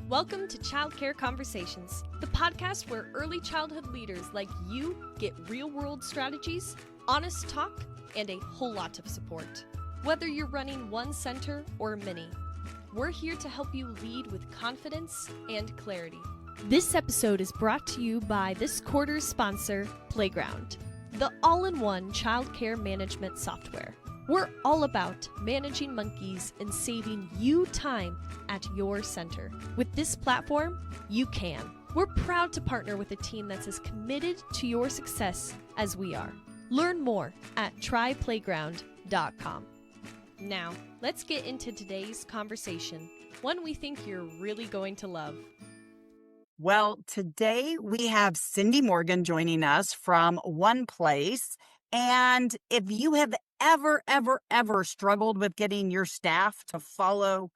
Welcome to Childcare Conversations, the podcast where early childhood leaders like you get real-world strategies, honest talk, and a whole lot of support. Whether you're running one center or many, we're here to help you lead with confidence and clarity. This episode is brought to you by this quarter's sponsor, Playground, the all-in-one childcare management software. We're all about managing monkeys and saving you time at your center. With this platform, you can. We're proud to partner with a team that's as committed to your success as we are. Learn more at tryplayground.com. Now, let's get into today's conversation, one we think you're really going to love. Well, today we have Cindy Morgan joining us from One Place. And if you have ever struggled with getting your staff to follow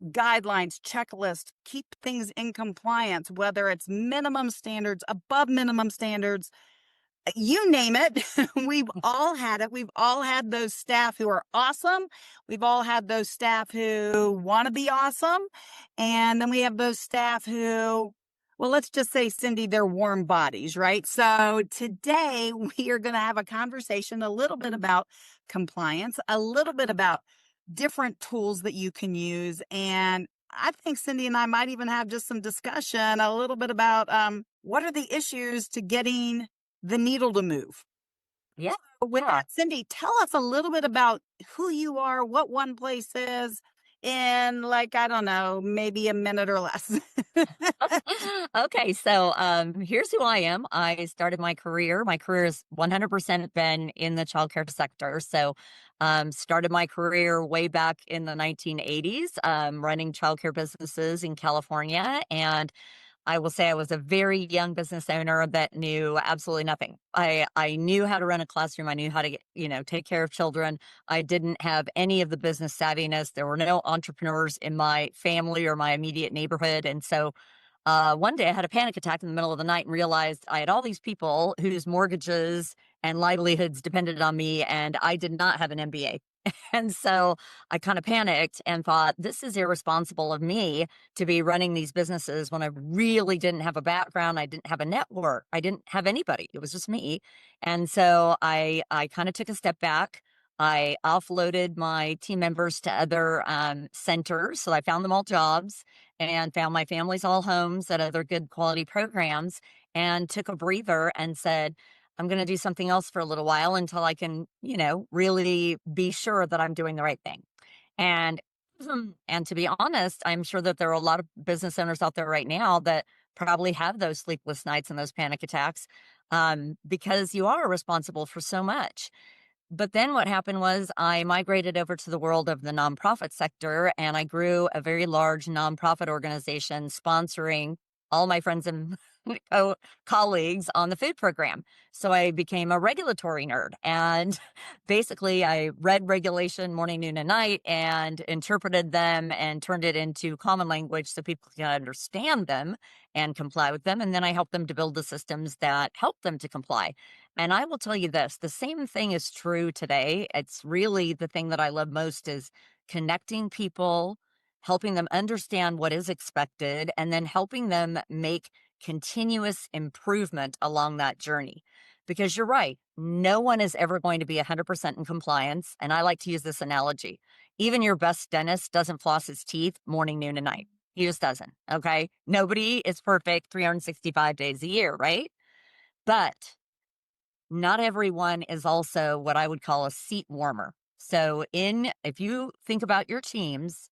guidelines, checklists, keep things in compliance, whether it's minimum standards, above minimum standards, you name it, we've all had it. We've all had those staff who are awesome. We've all had those staff who want to be awesome. And then we have those staff who, well, let's just say, Cindy, they're warm bodies, right? So today we are going to have a conversation a little bit about compliance, a little bit about different tools that you can use. And I think Cindy and I might even have just some discussion a little bit about what are the issues to getting the needle to move. Yeah. So with that, Cindy, tell us a little bit about who you are, what One Place is, in I don't know, maybe a minute or less. Okay, so here's who I am. I started my career. My career has 100% been in the childcare sector. So started my career way back in the 1980s, running childcare businesses in California. And I will say I was a very young business owner that knew absolutely nothing. I knew how to run a classroom. I knew how to take care of children. I didn't have any of the business savviness. There were no entrepreneurs in my family or my immediate neighborhood. And so one day I had a panic attack in the middle of the night and realized I had all these people whose mortgages and livelihoods depended on me, and I did not have an MBA. And so I kind of panicked and thought, this is irresponsible of me to be running these businesses when I really didn't have a background. I didn't have a network. I didn't have anybody. It was just me. And so I kind of took a step back. I offloaded my team members to other centers. So I found them all jobs and found my families all homes at other good quality programs, and took a breather and said, I'm going to do something else for a little while until I can, really be sure that I'm doing the right thing. And to be honest, I'm sure that there are a lot of business owners out there right now that probably have those sleepless nights and those panic attacks because you are responsible for so much. But then what happened was I migrated over to the world of the nonprofit sector, and I grew a very large nonprofit organization sponsoring all my friends and colleagues on the food program. So I became a regulatory nerd, and basically I read regulation morning, noon, and night and interpreted them and turned it into common language so people can understand them and comply with them. And then I helped them to build the systems that help them to comply. And I will tell you this, the same thing is true today. It's really the thing that I love most is connecting people, helping them understand what is expected, and then helping them make continuous improvement along that journey. Because you're right, no one is ever going to be 100% in compliance. And I like to use this analogy. Even your best dentist doesn't floss his teeth morning, noon, and night. He just doesn't, okay? Nobody is perfect 365 days a year, right? But not everyone is also what I would call a seat warmer. So if you think about your teams,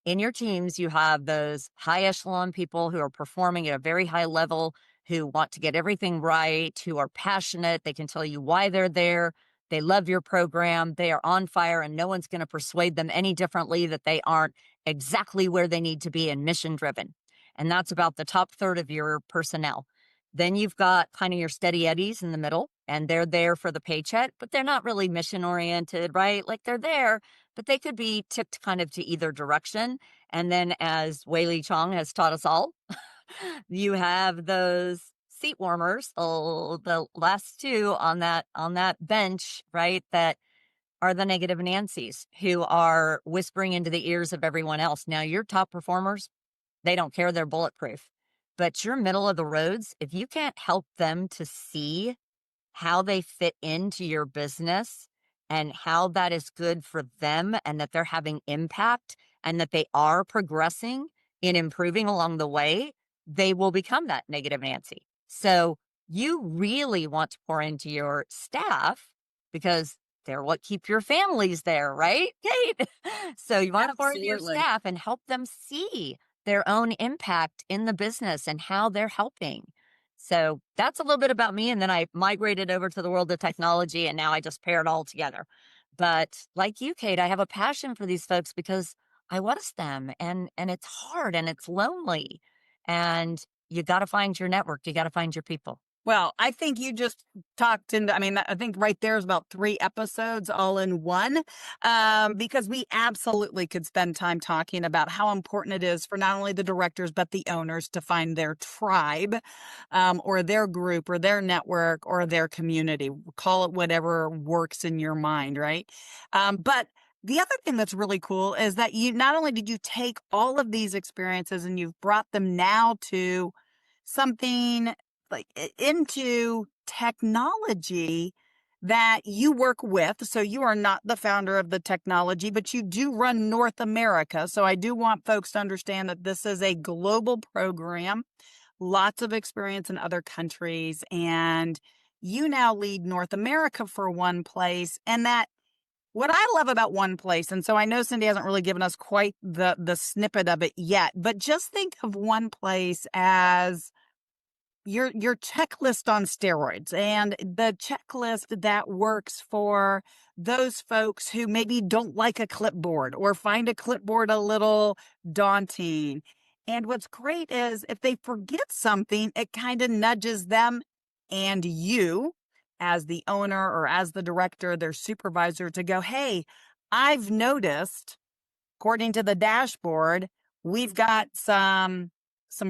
in your teams, you have those high echelon people who are performing at a very high level, who want to get everything right, who are passionate. They can tell you why they're there. They love your program. They are on fire, and no one's going to persuade them any differently that they aren't exactly where they need to be and mission driven. And that's about the top third of your personnel. Then you've got kind of your steady eddies in the middle, and they're there for the paycheck, but they're not really mission oriented, right? Like they're there, but they could be tipped kind of to either direction. And then, as Wei-Li Chong has taught us all, you have those seat warmers, the last two on that bench, right? That are the negative Nancy's who are whispering into the ears of everyone else. Now, your top performers, They don't care, they're bulletproof. But your middle of the roads, if you can't help them to see how they fit into your business and how that is good for them and that they're having impact and that they are progressing in improving along the way, they will become that negative Nancy. So you really want to pour into your staff because they're what keep your families there, right, Kate? So you want to pour into your Absolutely. staff and help them see their own impact in the business and how they're helping. So that's a little bit about me. And then I migrated over to the world of technology and now I just pair it all together. But like you, Kate, I have a passion for these folks because I was them and it's hard and it's lonely. And you got to find your network. You got to find your people. Well, I think you just talked into, I mean, I think right there is about 3 episodes all in one, because we absolutely could spend time talking about how important it is for not only the directors, but the owners to find their tribe, or their group or their network or their community. Call it whatever works in your mind, right? But the other thing that's really cool is that you not only did you take all of these experiences and you've brought them now to something like into technology that you work with. So you are not the founder of the technology, but you do run North America. So I do want folks to understand that this is a global program, lots of experience in other countries, and you now lead North America for One Place. And that what I love about One Place, and so I know Cindy hasn't really given us quite the snippet of it yet, but just think of One Place as your checklist on steroids, and the checklist that works for those folks who maybe don't like a clipboard or find a clipboard a little daunting. And what's great is if they forget something, it kind of nudges them and you as the owner or as the director, their supervisor, to go, hey, I've noticed, according to the dashboard, we've got some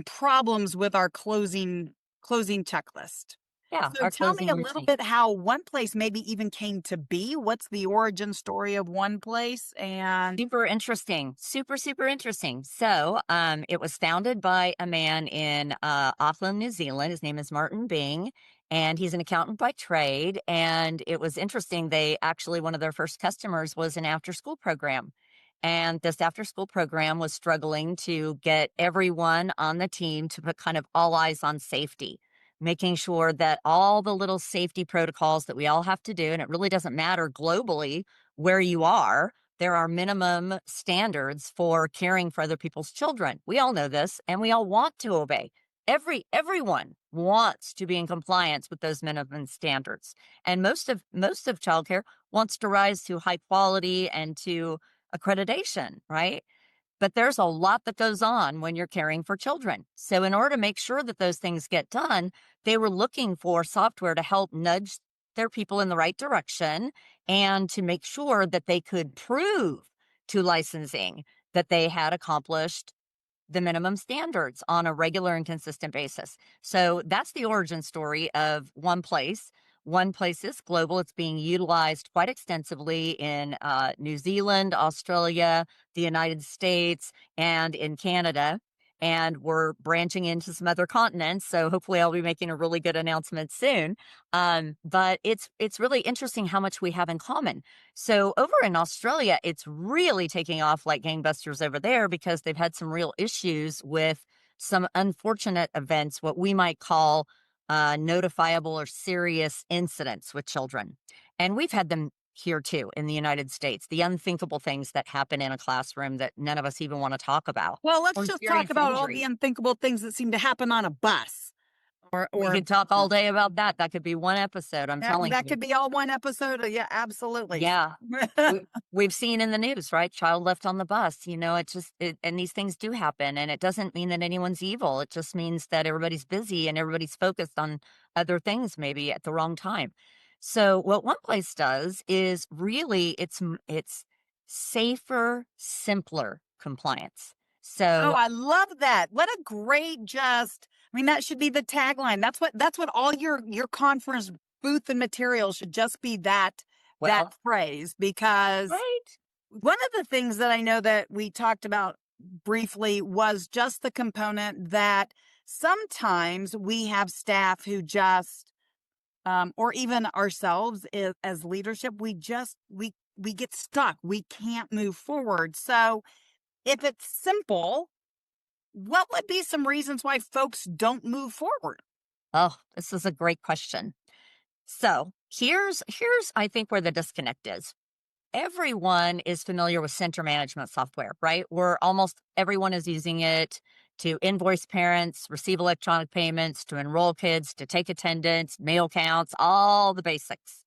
problems with our closing checklist. Yeah, So our tell me closing a little routine. bit how One Place maybe even came to be. What's the origin story of One Place? And Super interesting. Super, super interesting. So, it was founded by a man in Auckland, New Zealand. His name is Martin Bing, and he's an accountant by trade. And it was interesting. They actually, one of their first customers was an after school program. And this after school program was struggling to get everyone on the team to put kind of all eyes on safety, making sure that all the little safety protocols that we all have to do, and it really doesn't matter globally where you are, there are minimum standards for caring for other people's children. We all know this and we all want to obey. Everyone wants to be in compliance with those minimum standards. And most of childcare wants to rise to high quality and to accreditation, right? But there's a lot that goes on when you're caring for children. So in order to make sure that those things get done, they were looking for software to help nudge their people in the right direction and to make sure that they could prove to licensing that they had accomplished the minimum standards on a regular and consistent basis. So that's the origin story of One Place. One Place is global. It's being utilized quite extensively in New Zealand, Australia, the United States, and in Canada. And we're branching into some other continents. So hopefully I'll be making a really good announcement soon. But it's really interesting how much we have in common. So over in Australia, it's really taking off like gangbusters over there because they've had some real issues with some unfortunate events, what we might call notifiable or serious incidents with children. And we've had them here too in the United States, the unthinkable things that happen in a classroom that none of us even want to talk about. well, let's Or just talk serious about all the injury. unthinkable things that seem to happen on a bus We or could talk all day about that. That could be one episode, I'm telling that you. could be all one episode. Yeah, absolutely. Yeah. We've seen in the news, right? Child left on the bus. And these things do happen. And it doesn't mean that anyone's evil. It just means that everybody's busy and everybody's focused on other things, maybe at the wrong time. So what One Place does is really it's safer, simpler compliance. Oh, So I love that. What a great I mean, that should be the tagline. That's what all your conference booth and material should just be that well, phrase, because right. one of the things that I know that we talked about briefly was just the component that sometimes we have staff who just, or even ourselves as leadership, we get stuck. We can't move forward. So if it's simple, what would be some reasons why folks don't move forward? Oh, this is a great question. So here's I think where the disconnect is. Everyone is familiar with center management software, right? Where almost everyone is using it to invoice parents, receive electronic payments, to enroll kids, to take attendance, mail counts, all the basics.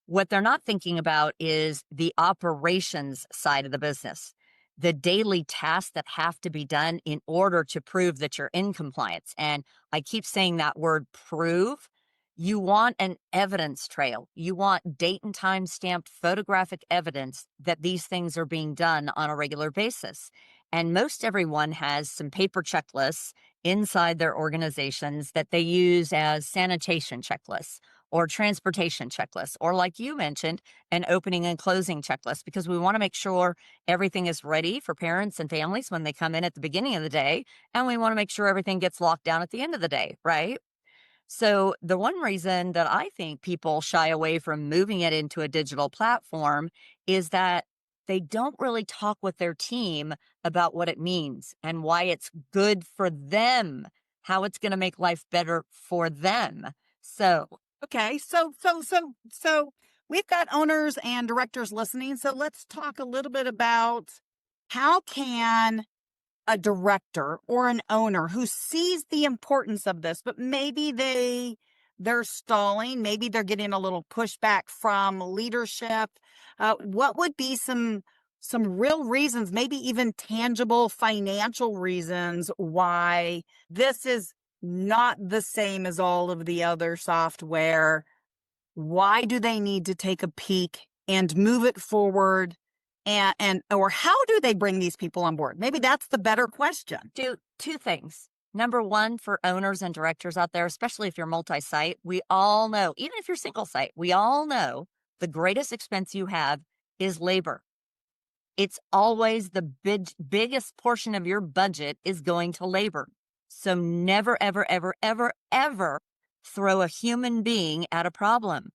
What they're not thinking about is the operations side of the business, the daily tasks that have to be done in order to prove that you're in compliance. And I keep saying that word prove. You want an evidence trail. You want date and time stamped photographic evidence that these things are being done on a regular basis. And most everyone has some paper checklists inside their organizations that they use as sanitation checklists or transportation checklists, or like you mentioned, an opening and closing checklist, because we want to make sure everything is ready for parents and families when they come in at the beginning of the day. And we want to make sure everything gets locked down at the end of the day, right? So, the one reason that I think people shy away from moving it into a digital platform is that they don't really talk with their team about what it means and why it's good for them, how it's going to make life better for them. So, Okay, so we've got owners and directors listening. So let's talk a little bit about how can a director or an owner who sees the importance of this, but maybe they're stalling, maybe they're getting a little pushback from leadership. What would be some real reasons, maybe even tangible financial reasons why this is not the same as all of the other software? Why do they need to take a peek and move it forward? And or how do they bring these people on board? Maybe that's the better question. do two things. Number one, for owners and directors out there, especially if you're multi site, we all know, even if you're single site, we all know the greatest expense you have is labor. It's always the biggest portion of your budget is going to labor. So never, ever, ever, ever, ever throw a human being at a problem,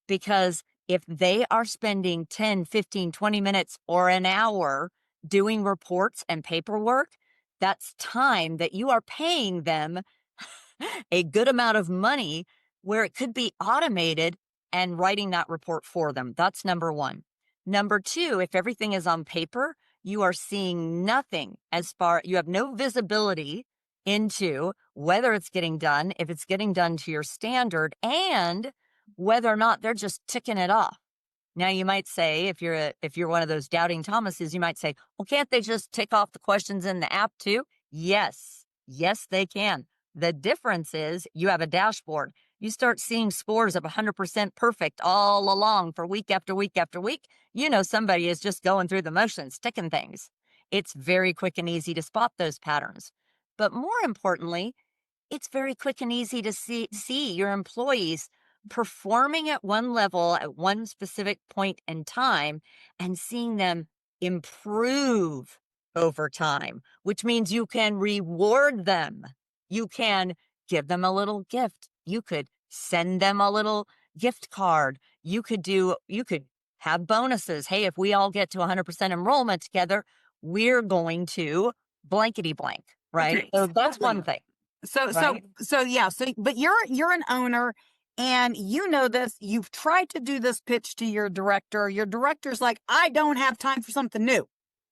because if they are spending 10, 15, 20 minutes or an hour doing reports and paperwork, that's time that you are paying them a good amount of money where it could be automated and writing that report for them. That's number one. Number two, if everything is on paper, you are seeing nothing you have no visibility into whether it's getting done, if it's getting done to your standard, and whether or not they're just ticking it off. Now you might say, if you're one of those doubting Thomases, you might say, well, can't they just tick off the questions in the app too? Yes, they can. The difference is you have a dashboard. You start seeing scores of 100% perfect all along for week after week after week. You know somebody is just going through the motions, ticking things. It's very quick and easy to spot those patterns. But more importantly, it's very quick and easy to see your employees performing at one level at one specific point in time and seeing them improve over time, which means you can reward them. You can give them a little gift. You could send them a little gift card. You could have bonuses. Hey, if we all get to 100% enrollment together, we're going to blankety blank, right? Okay. So that's one thing. Right? But you're an owner and you know this. You've tried to do this pitch to your director. Your director's like, I don't have time for something new.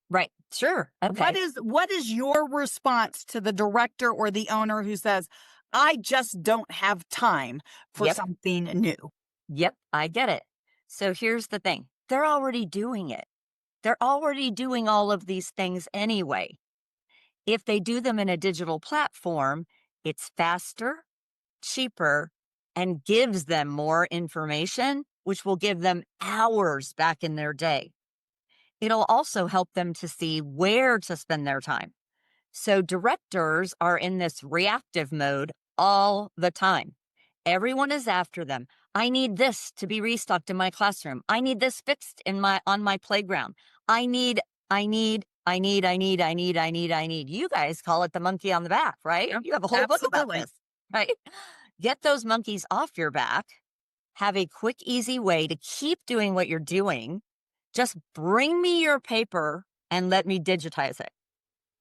Right. Sure. Okay. What is your response to the director or the owner who says, I just don't have time for something new? Yep, I get it. So here's the thing. They're already doing it. They're already doing all of these things anyway. If they do them in a digital platform, it's faster, cheaper, and gives them more information, which will give them hours back in their day. It'll also help them to see where to spend their time. So directors are in this reactive mode all the time. Everyone is after them. I need this to be restocked in my classroom. I need this fixed on my playground. I need. I need. You guys call it the monkey on the back, right? Yep, You have a whole book about absolutely. this, right? Get those monkeys off your back. Have a quick, easy way to keep doing what you're doing. Just bring me your paper and let me digitize it.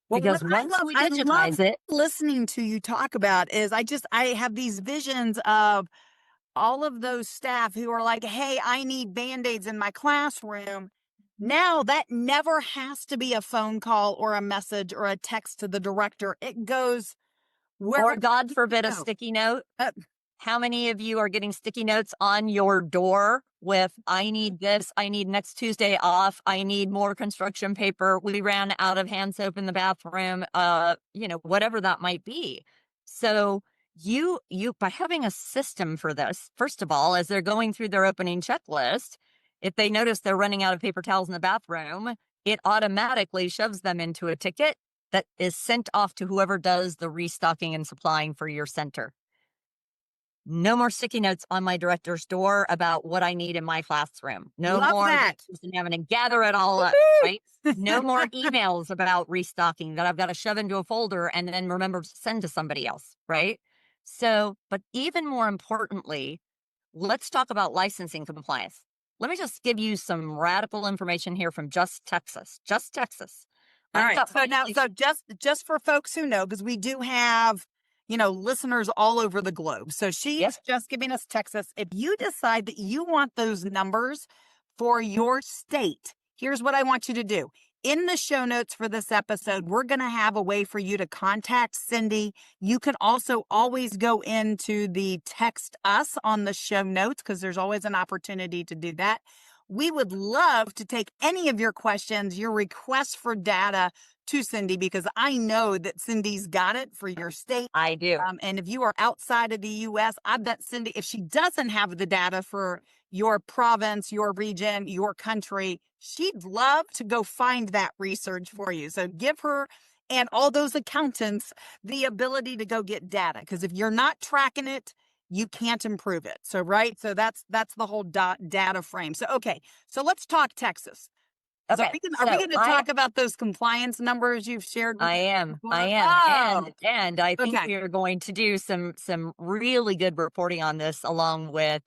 Well, Because what once we I love digitize it, listening to you talk about is I have these visions of all of those staff who are like, hey, I need Band-Aids in my classroom. Now that never has to be a phone call or a message or a text to the director. It goes or wherever God you forbid, a go. sticky note. Uh, How many of you are getting sticky notes on your door with, I need this, I need next Tuesday off, I need more construction paper, we ran out of hand soap in the bathroom, whatever that might be. So you by having a system for this, first of all, as they're going through their opening checklist, if they notice they're running out of paper towels in the bathroom, it automatically shoves them into a ticket that is sent off to whoever does the restocking and supplying for your center. No more sticky notes on my director's door about what I need in my classroom. No Love more that. having to gather it all up, right? No more emails about restocking that I've got to shove into a folder and then remember to send to somebody else, right? So, but even more importantly, let's talk about licensing compliance. Let me just give you some radical information here from Just Texas. Just Texas. All I've right. got So now, so just for folks who know, because we do have, listeners all over the globe. So she's Yes. just giving us Texas. If you decide that you want those numbers for your state, here's what I want you to do. In the show notes for this episode, we're going to have a way for you to contact Cindy. You can also always go into the text us on the show notes because there's always an opportunity to do that. We would love to take any of your questions, your requests for data to Cindy, because I know that Cindy's got it for your state. I do. And if you are outside of the U.S., I bet Cindy, if she doesn't have the data for your province, your region, your country, she'd love to go find that research for you. So give her and all those accountants the ability to go get data, because if you're not tracking it, you can't improve it. So, right. So that's the whole data frame. So, okay. So let's talk Texas. So Okay. are we going to talk about those compliance numbers you've shared with I us am. before? I am. Oh, And I think okay. we are going to do some really good reporting on this along with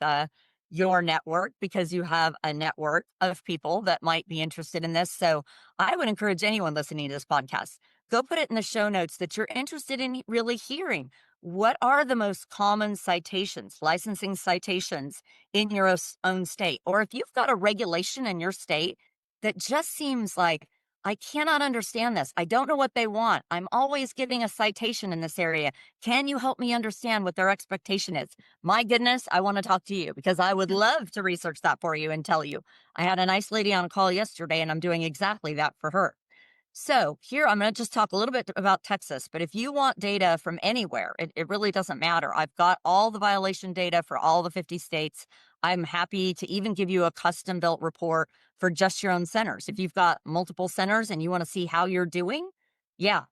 your network, because you have a network of people that might be interested in this. So I would encourage anyone listening to this podcast, go put it in the show notes that you're interested in really hearing. What are the most common citations, licensing citations in your own state? Or if you've got a regulation in your state that just seems like, I cannot understand this. I don't know what they want. I'm always getting a citation in this area. Can you help me understand what their expectation is? My goodness, I want to talk to you because I would love to research that for you and tell you. I had a nice lady on a call yesterday and I'm doing exactly that for her. So here, I'm going to just talk a little bit about Texas, but if you want data from anywhere, it really doesn't matter. I've got all the violation data for all the 50 states. I'm happy to even give you a custom built report for just your own centers. If you've got multiple centers and you want to see how you're doing, yeah,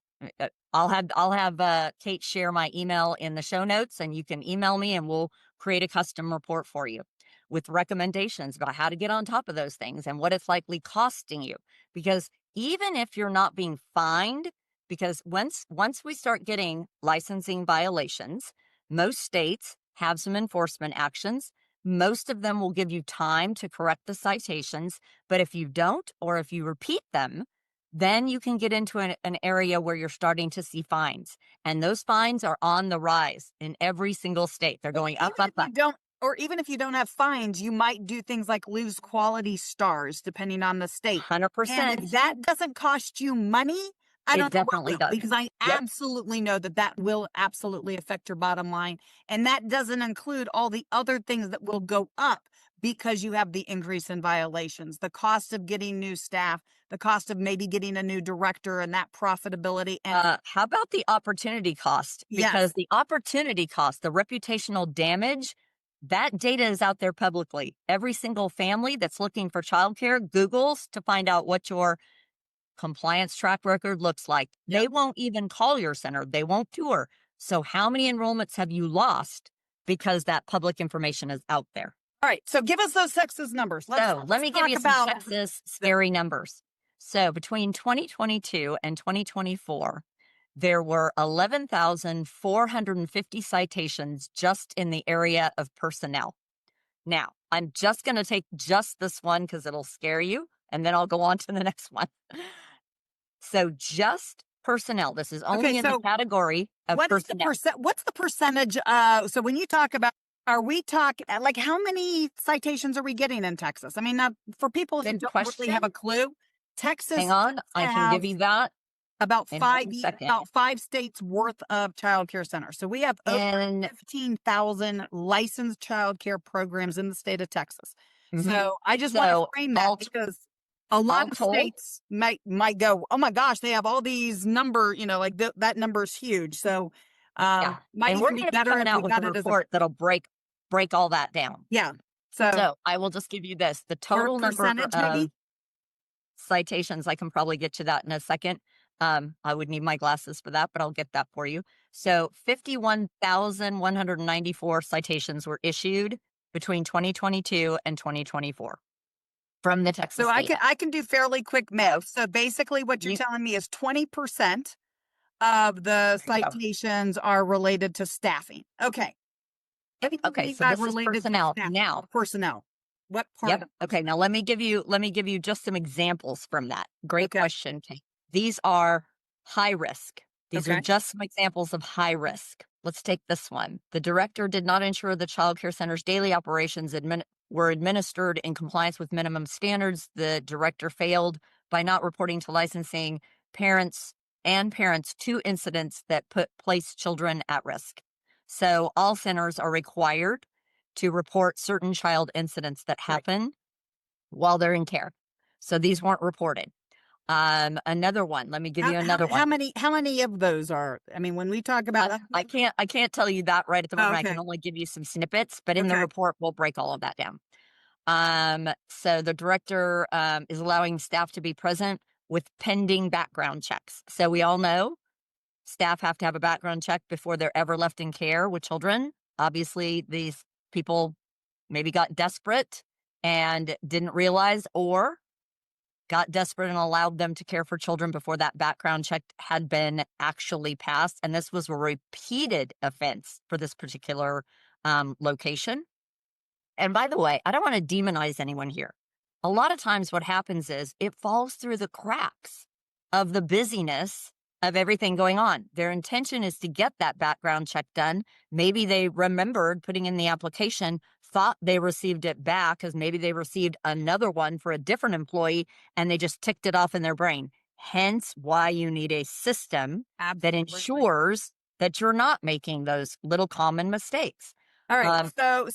I'll have Kate share my email in the show notes, and you can email me and we'll create a custom report for you with recommendations about how to get on top of those things and what it's likely costing you. Because even if you're not being fined, because once we start getting licensing violations, most states have some enforcement actions. Most of them will give you time to correct the citations, but if you don't, or if you repeat them, then you can get into an area where you're starting to see fines. And those fines are on the rise in every single state. They're going up, up, up. Or even if you don't have fines, you might do things like lose quality stars depending on the state. 100%. And if that doesn't cost you money, I don't know what definitely will, does. because I absolutely know that will absolutely affect your bottom line. And that doesn't include all the other things that will go up because you have the increase in violations, the cost of getting new staff, the cost of maybe getting a new director and that profitability. And how about the opportunity cost? Because the opportunity cost, the reputational damage, that data is out there publicly. Every single family that's looking for childcare Googles to find out what your compliance track record looks like. They won't even call your center. They won't tour. So how many enrollments have you lost because that public information is out there? All right. So give us those Texas numbers. Let me give you some Texas scary numbers. So between 2022 and 2024, there were 11,450 citations just in the area of personnel. Now, I'm just going to take just this one because it'll scare you, and then I'll go on to the next one. So just personnel. This is only in the so category of what is the personnel. what's the percentage? So when you talk about, are we talking like how many citations are we getting in Texas? I mean, for people who Good don't really have question. a clue, Texas Hang on, I can give have you that about in one second. about 5 states worth of child care centers. So we have over And 15,000 licensed child care programs in the state of Texas. mhm. So I just want to So frame that all because a lot all of told, states might go, oh my gosh, they have all these number, like that number is huge. So yeah. might And we're even be going to be better coming if we out with a got it as a report that'll break all that down. yeah. So So I will just give you this: the or total number percentage maybe. of citations. I can probably get to that in a second. I would need my glasses for that, but I'll get that for you. So 51,194 citations were issued between 2022 and 2024 from the Texas So data. I can do fairly quick math. So basically what you're You, telling me is 20% of the there you go. citations are related to staffing. Okay. Okay, Everything so got this is related to personnel. staff Now, personnel. What part yep. of Okay, now let me give you just some examples from that. Great Okay. question, Kate. These are high risk. These are Okay. just some examples of high risk. Let's take this one. The director did not ensure the child care center's daily operations were administered in compliance with minimum standards. The director failed by not reporting to licensing parents two incidents that place children at risk. So all centers are required to report certain child incidents that Right. happen while they're in care. So these weren't reported. Another one. Let me give you another How one. many of those are, I mean, when we talk about I can't tell you that right at the moment. I okay. can only give you some snippets, but in the Okay. report, we'll break all of that down. So the director is allowing staff to be present with pending background checks. So we all know staff have to have a background check before they're ever left in care with children. Obviously, these people maybe got desperate and didn't realize, or got desperate and allowed them to care for children before that background check had been actually passed. And this was a repeated offense for this particular location. And by the way, I don't want to demonize anyone here. A lot of times what happens is it falls through the cracks of the busyness of everything going on. Their intention is to get that background check done. Maybe they remembered putting in the application, thought they received it back because maybe they received another one for a different employee and they just ticked it off in their brain. Hence why you need a system that Absolutely. ensures that you're not making those little common mistakes. All right. So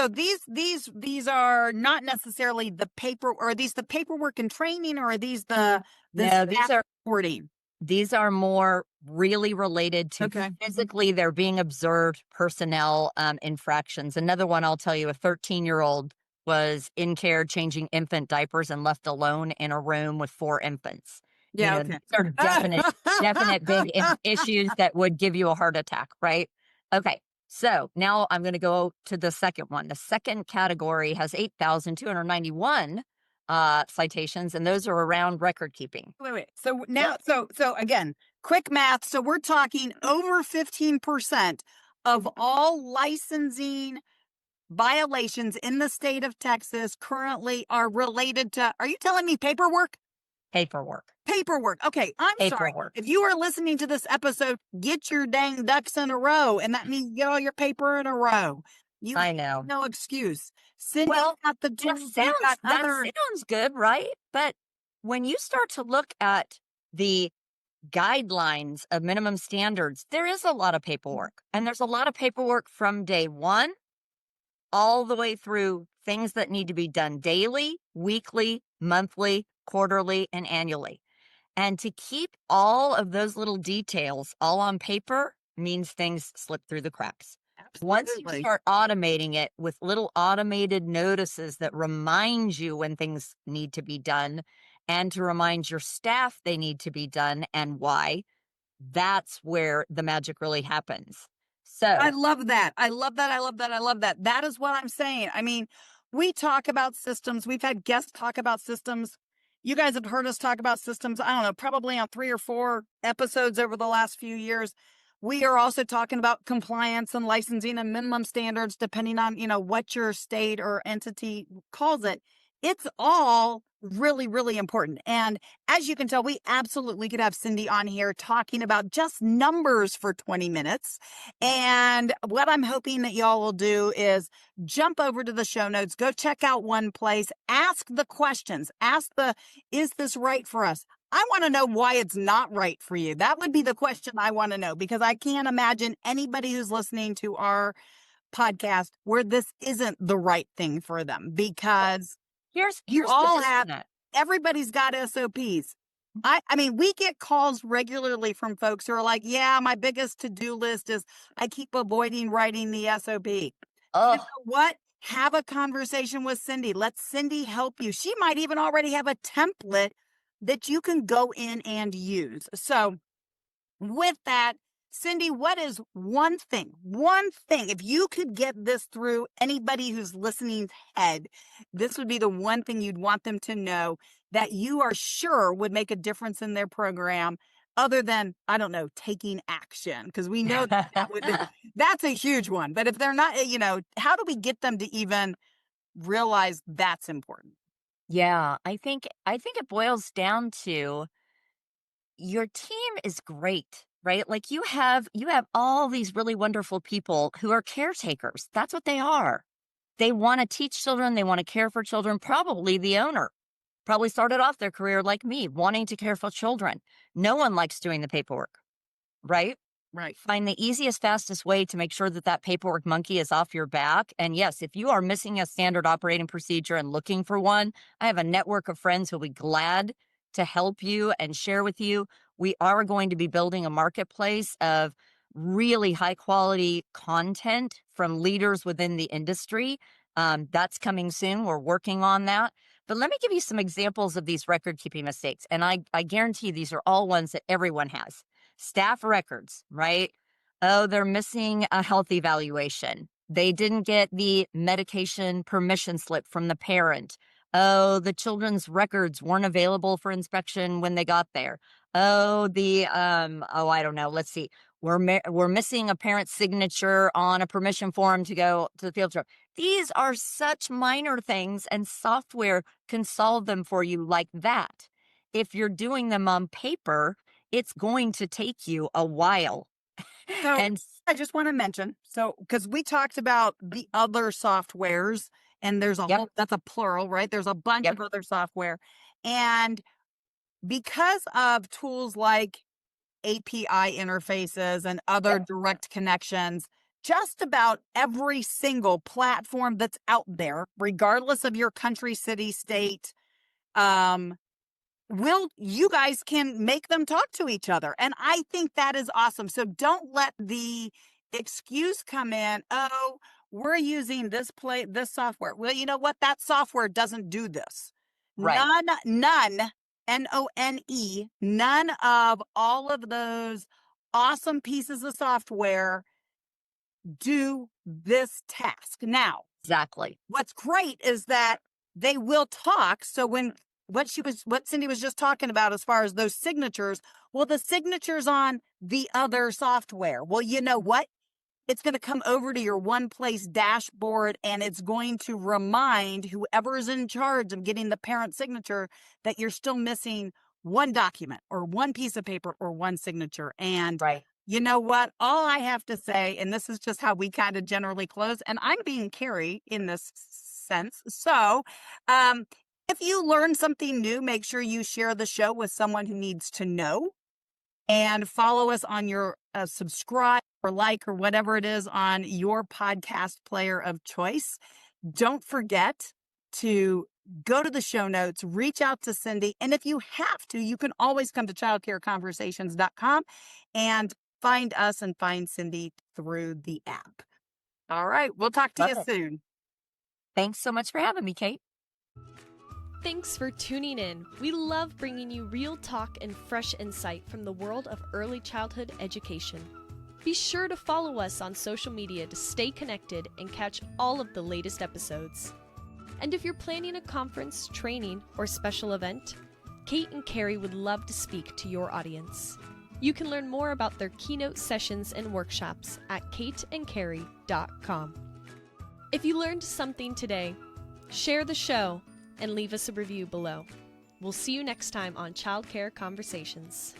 these are not necessarily the paper, or are these the paperwork and training, or are these the No, these staff are reporting? These are more really related to Okay. physically they're being observed personnel infractions. Another one I'll tell you, a 13-year-old was in care changing infant diapers and left alone in a room with 4 infants. Yeah. Okay. These are definite big issues that would give you a heart attack, right? Okay. So now I'm going to go to the second one. The second category has 8,291 citations, and those are around record keeping. Wait. So now, so again, quick math. So we're talking over 15% of all licensing violations in the state of Texas currently are related to, are you telling me paperwork? Paperwork. Paperwork. Okay, I'm sorry. Paperwork. If you are listening to this episode, get your dang ducks in a row, and that means get all your paper in a row. You I have know. no excuse. Cindy Well, got the that tools. You got that other. sounds good, right? But when you start to look at the guidelines of minimum standards, there is a lot of paperwork. And there's a lot of paperwork from day one all the way through things that need to be done daily, weekly, monthly, quarterly, and annually. And to keep all of those little details all on paper means things slip through the cracks. Once you Absolutely. start automating it with little automated notices that remind you when things need to be done and to remind your staff they need to be done and why, that's where the magic really happens. I So, love that. I love that. I love that. I love that. That is what I'm saying. I mean, we talk about systems. We've had guests talk about systems. You guys have heard us talk about systems, I don't know, probably on 3 or 4 episodes over the last few years. We are also talking about compliance and licensing and minimum standards, depending on, what your state or entity calls it. It's all really, really important. And as you can tell, we absolutely could have Cindy on here talking about just numbers for 20 minutes. And what I'm hoping that y'all will do is jump over to the show notes, go check out One Place, ask the questions, is this right for us? I want to know why it's not right for you. That would be the question I want to know, because I can't imagine anybody who's listening to our podcast where this isn't the right thing for them, because Here's all the have, disconnect. everybody's got SOPs. I mean, we get calls regularly from folks who are like, yeah, my biggest to-do list is I keep avoiding writing the SOP. You know what? Have a conversation with Cindy. Let Cindy help you. She might even already have a template that you can go in and use. So with that, Cindy, what is one thing, if you could get this through anybody who's listening's head, this would be the one thing you'd want them to know that you are sure would make a difference in their program, other than, I don't know, taking action? Because we know that's a huge one. But if they're not, how do we get them to even realize that's important? Yeah, I think it boils down to your team is great, right? Like you have all these really wonderful people who are caretakers. That's what they are. They want to teach children, they want to care for children. Probably the owner probably started off their career like me, wanting to care for children. No one likes doing the paperwork, right? Right. Find the easiest, fastest way to make sure that paperwork monkey is off your back. And yes, if you are missing a standard operating procedure and looking for one, I have a network of friends who'll be glad to help you and share with you. We are going to be building a marketplace of really high quality content from leaders within the industry. That's coming soon. We're working on that. But let me give you some examples of these record keeping mistakes. And I guarantee these are all ones that everyone has. Staff records, right? Oh, they're missing a health evaluation. They didn't get the medication permission slip from the parent. Oh, the children's records weren't available for inspection when they got there. Oh, I don't know. Let's see. We're missing a parent's signature on a permission form to go to the field trip. These are such minor things, and software can solve them for you like that. If you're doing them on paper, it's going to take you a while. So And I just want to mention, because we talked about the other softwares, and there's a Yep. whole, that's a plural, right? There's a bunch Yep. of other software. And because of tools like API interfaces and other direct connections, just about every single platform that's out there, regardless of your country, city, state, you guys can make them talk to each other. And I think that is awesome. So don't let the excuse come in, oh, we're using this software. Well, you know what? That software doesn't do this. Right. None, N-O-N-E, none of all of those awesome pieces of software do this task. Now, Exactly. what's great is that they will talk. So what Cindy was just talking about as far as those signatures, well, the signatures on the other software. Well, you know what? It's going to come over to your One Place dashboard, and it's going to remind whoever is in charge of getting the parent signature that you're still missing one document or one piece of paper or one signature. And Right. you know what? All I have to say, and this is just how we kind of generally close, and I'm being Carrie in this sense. So, if you learn something new, make sure you share the show with someone who needs to know, and follow us on your subscribe or like or whatever it is on your podcast player of choice. Don't forget to go to the show notes, reach out to Cindy. And if you have to, you can always come to childcareconversations.com and find us and find Cindy through the app. All right. We'll talk to you Love it. soon. Thanks so much for having me, Kate. Thanks for tuning in. We love bringing you real talk and fresh insight from the world of early childhood education. Be sure to follow us on social media to stay connected and catch all of the latest episodes. And if you're planning a conference, training, or special event, Kate and Carrie would love to speak to your audience. You can learn more about their keynote sessions and workshops at kateandcarrie.com. If you learned something today, share the show and leave us a review below. We'll see you next time on Childcare Conversations.